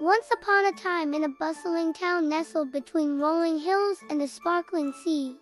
Once upon a time, in a bustling town nestled between rolling hills and the sparkling sea,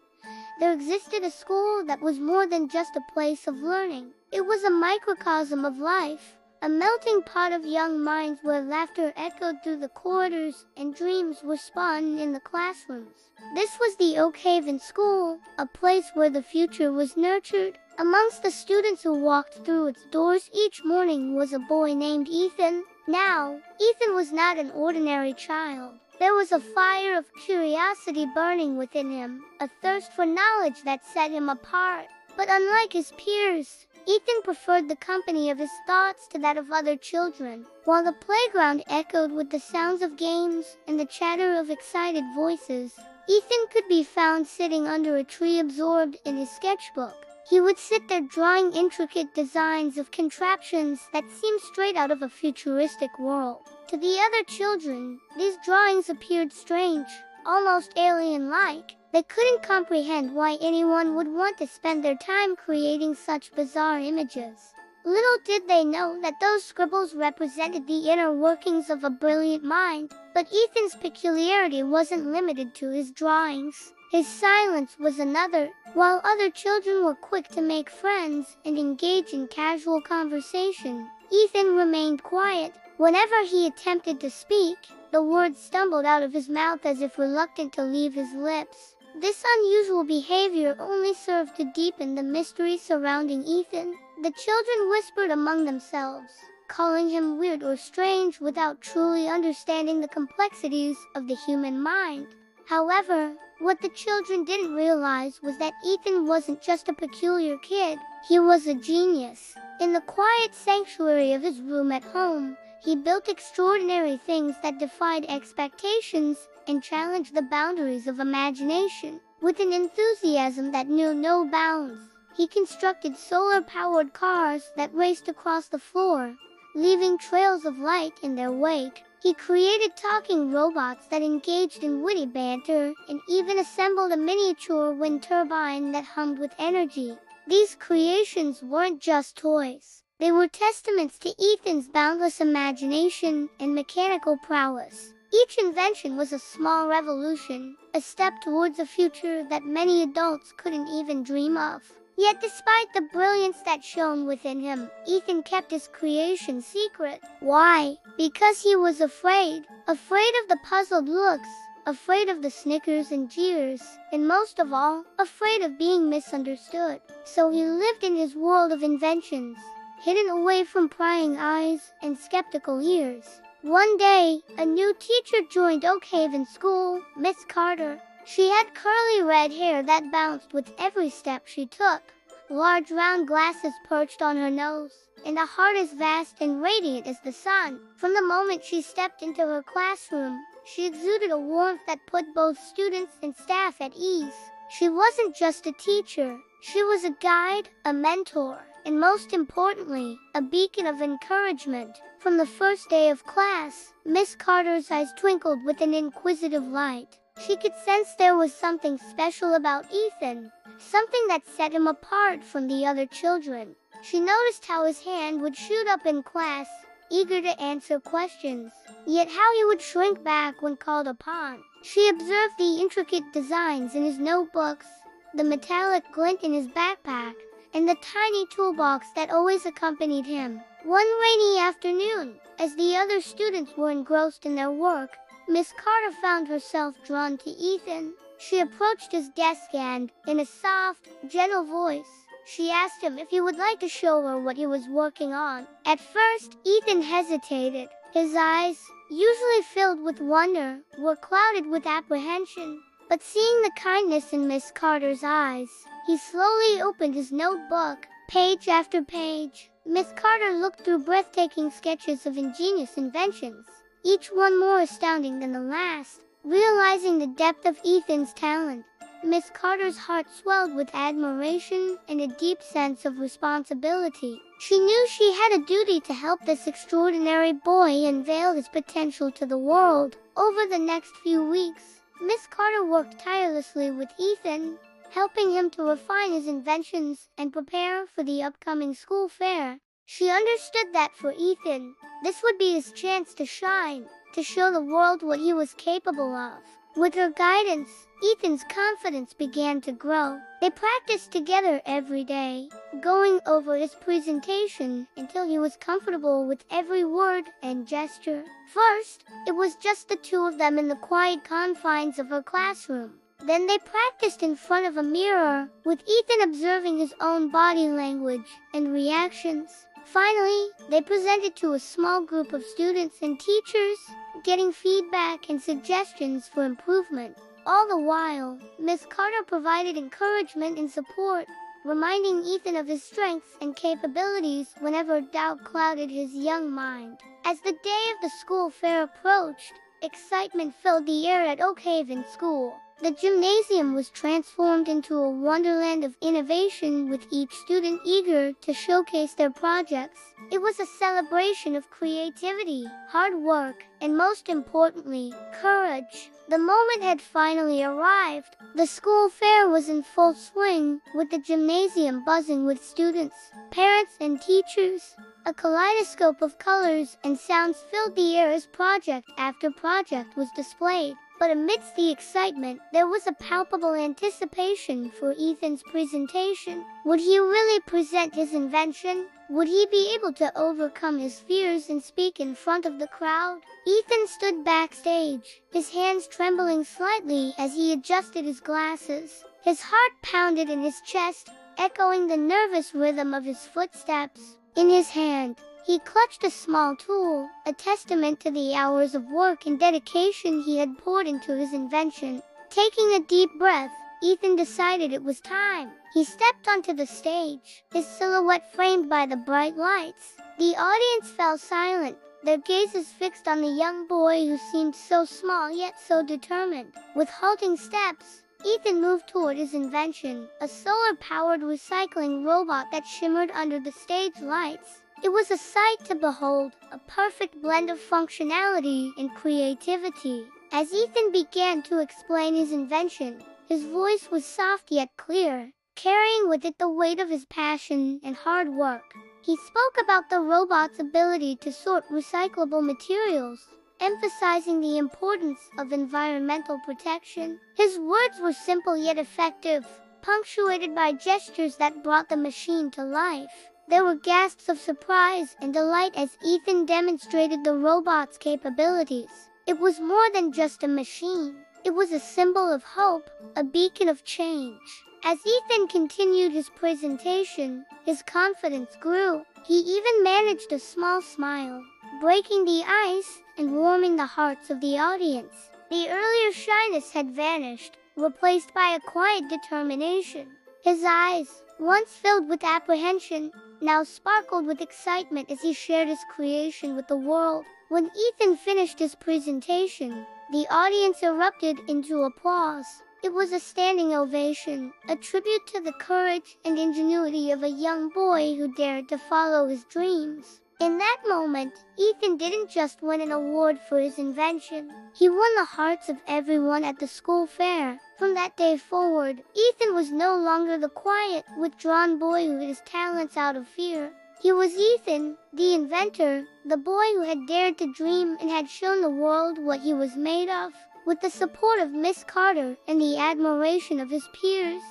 there existed a school that was more than just a place of learning. It was a microcosm of life, a melting pot of young minds where laughter echoed through the corridors and dreams were spun in the classrooms. This was the Oak Haven School, a place where the future was nurtured. Amongst the students who walked through its doors each morning was a boy named Ethan. Now, Ethan was not an ordinary child. There was a fire of curiosity burning within him, a thirst for knowledge that set him apart. But unlike his peers, Ethan preferred the company of his thoughts to that of other children. While the playground echoed with the sounds of games and the chatter of excited voices, Ethan could be found sitting under a tree absorbed in his sketchbook. He would sit there drawing intricate designs of contraptions that seemed straight out of a futuristic world. To the other children, these drawings appeared strange, almost alien-like. They couldn't comprehend why anyone would want to spend their time creating such bizarre images. Little did they know that those scribbles represented the inner workings of a brilliant mind. But Ethan's peculiarity wasn't limited to his drawings. His silence was another. While other children were quick to make friends and engage in casual conversation, Ethan remained quiet. Whenever he attempted to speak, the words stumbled out of his mouth as if reluctant to leave his lips. This unusual behavior only served to deepen the mystery surrounding Ethan. The children whispered among themselves, calling him weird or strange without truly understanding the complexities of the human mind. However, what the children didn't realize was that Ethan wasn't just a peculiar kid, he was a genius. In the quiet sanctuary of his room at home, he built extraordinary things that defied expectations and challenged the boundaries of imagination. With an enthusiasm that knew no bounds, he constructed solar-powered cars that raced across the floor, leaving trails of light in their wake. He created talking robots that engaged in witty banter and even assembled a miniature wind turbine that hummed with energy. These creations weren't just toys. They were testaments to Ethan's boundless imagination and mechanical prowess. Each invention was a small revolution, a step towards a future that many adults couldn't even dream of. Yet despite the brilliance that shone within him, Ethan kept his creation secret. Why? Because he was afraid. Afraid of the puzzled looks, afraid of the snickers and jeers, and most of all, afraid of being misunderstood. So he lived in his world of inventions, hidden away from prying eyes and skeptical ears. One day, a new teacher joined Oak Haven School, Miss Carter. She had curly red hair that bounced with every step she took, large round glasses perched on her nose, and a heart as vast and radiant as the sun. From the moment she stepped into her classroom, she exuded a warmth that put both students and staff at ease. She wasn't just a teacher, she was a guide, a mentor, and most importantly, a beacon of encouragement. From the first day of class, Miss Carter's eyes twinkled with an inquisitive light. She could sense there was something special about Ethan, something that set him apart from the other children. She noticed how his hand would shoot up in class, eager to answer questions, yet how he would shrink back when called upon. She observed the intricate designs in his notebooks, the metallic glint in his backpack, and the tiny toolbox that always accompanied him. One rainy afternoon, as the other students were engrossed in their work, Miss Carter found herself drawn to Ethan. She approached his desk and, in a soft, gentle voice, she asked him if he would like to show her what he was working on. At first, Ethan hesitated. His eyes, usually filled with wonder, were clouded with apprehension. But seeing the kindness in Miss Carter's eyes, he slowly opened his notebook, page after page. Miss Carter looked through breathtaking sketches of ingenious inventions, each one more astounding than the last. Realizing the depth of Ethan's talent, Miss Carter's heart swelled with admiration and a deep sense of responsibility. She knew she had a duty to help this extraordinary boy unveil his potential to the world. Over the next few weeks, Miss Carter worked tirelessly with Ethan, helping him to refine his inventions and prepare for the upcoming school fair. She understood that for Ethan, this would be his chance to shine, to show the world what he was capable of. With her guidance, Ethan's confidence began to grow. They practiced together every day, going over his presentation until he was comfortable with every word and gesture. First, it was just the two of them in the quiet confines of her classroom. Then they practiced in front of a mirror, with Ethan observing his own body language and reactions. Finally, they presented to a small group of students and teachers, getting feedback and suggestions for improvement. All the while, Miss Carter provided encouragement and support, reminding Ethan of his strengths and capabilities whenever doubt clouded his young mind. As the day of the school fair approached, excitement filled the air at Oak Haven School. The gymnasium was transformed into a wonderland of innovation, with each student eager to showcase their projects. It was a celebration of creativity, hard work, and most importantly, courage. The moment had finally arrived. The school fair was in full swing, with the gymnasium buzzing with students, parents, and teachers. A kaleidoscope of colors and sounds filled the air as project after project was displayed. But amidst the excitement, there was a palpable anticipation for Ethan's presentation. Would he really present his invention? Would he be able to overcome his fears and speak in front of the crowd? Ethan stood backstage, his hands trembling slightly as he adjusted his glasses. His heart pounded in his chest, echoing the nervous rhythm of his footsteps. In his hand, he clutched a small tool, a testament to the hours of work and dedication he had poured into his invention. Taking a deep breath, Ethan decided it was time. He stepped onto the stage, his silhouette framed by the bright lights. The audience fell silent, their gazes fixed on the young boy who seemed so small yet so determined. With halting steps, Ethan moved toward his invention, a solar-powered recycling robot that shimmered under the stage lights. It was a sight to behold, a perfect blend of functionality and creativity. As Ethan began to explain his invention, his voice was soft yet clear, carrying with it the weight of his passion and hard work. He spoke about the robot's ability to sort recyclable materials, emphasizing the importance of environmental protection. His words were simple yet effective, punctuated by gestures that brought the machine to life. There were gasps of surprise and delight as Ethan demonstrated the robot's capabilities. It was more than just a machine. It was a symbol of hope, a beacon of change. As Ethan continued his presentation, his confidence grew. He even managed a small smile, breaking the ice and warming the hearts of the audience. The earlier shyness had vanished, replaced by a quiet determination. His eyes, once filled with apprehension, now sparkled with excitement as he shared his creation with the world. When Ethan finished his presentation, the audience erupted into applause. It was a standing ovation, a tribute to the courage and ingenuity of a young boy who dared to follow his dreams. In that moment, Ethan didn't just win an award for his invention. He won the hearts of everyone at the school fair. From that day forward, Ethan was no longer the quiet, withdrawn boy who hid his talents out of fear. He was Ethan, the inventor, the boy who had dared to dream and had shown the world what he was made of. With the support of Miss Carter and the admiration of his peers,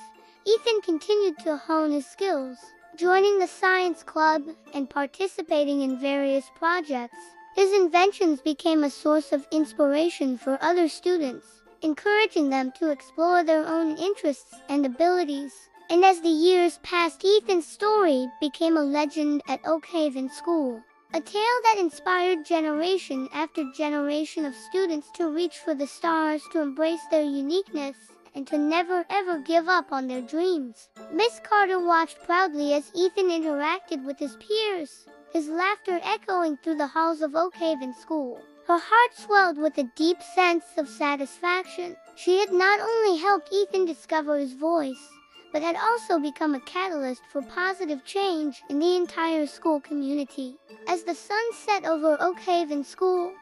Ethan continued to hone his skills, joining the science club and participating in various projects. His inventions became a source of inspiration for other students, encouraging them to explore their own interests and abilities. And as the years passed, Ethan's story became a legend at Oak Haven School, a tale that inspired generation after generation of students to reach for the stars, to embrace their uniqueness, and to never ever give up on their dreams. Miss Carter watched proudly as Ethan interacted with his peers, his laughter echoing through the halls of Oak Haven School. Her heart swelled with a deep sense of satisfaction. She had not only helped Ethan discover his voice, but had also become a catalyst for positive change in the entire school community. As the sun set over Oak Haven School,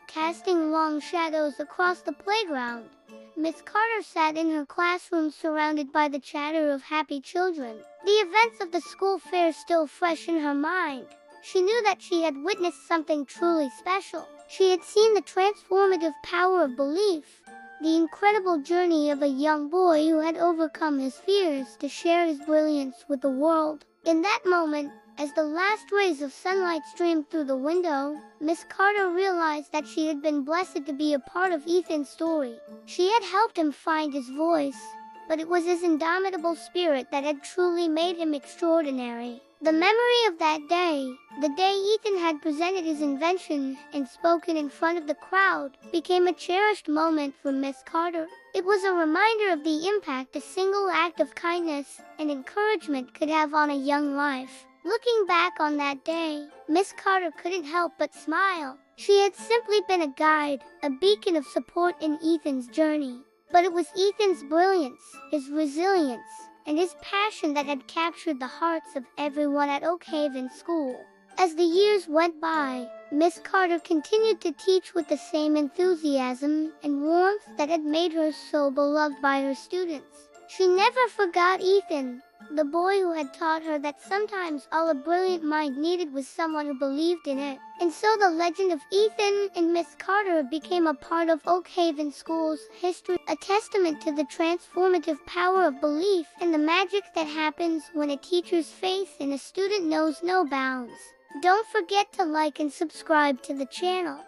casting long shadows across the playground, Miss Carter sat in her classroom surrounded by the chatter of happy children. The events of the school fair still fresh in her mind, she knew that she had witnessed something truly special. She had seen the transformative power of belief, the incredible journey of a young boy who had overcome his fears to share his brilliance with the world. In that moment, as the last rays of sunlight streamed through the window, Miss Carter realized that she had been blessed to be a part of Ethan's story. She had helped him find his voice, but it was his indomitable spirit that had truly made him extraordinary. The memory of that day, the day Ethan had presented his invention and spoken in front of the crowd, became a cherished moment for Miss Carter. It was a reminder of the impact a single act of kindness and encouragement could have on a young life. Looking back on that day, Miss Carter couldn't help but smile. She had simply been a guide, a beacon of support in Ethan's journey. But it was Ethan's brilliance, his resilience, and his passion that had captured the hearts of everyone at Oak Haven School. As the years went by, Miss Carter continued to teach with the same enthusiasm and warmth that had made her so beloved by her students. She never forgot Ethan, the boy who had taught her that sometimes all a brilliant mind needed was someone who believed in it. And so the legend of Ethan and Miss Carter became a part of Oak Haven School's history, a testament to the transformative power of belief and the magic that happens when a teacher's faith in a student knows no bounds. Don't forget to like and subscribe to the channel.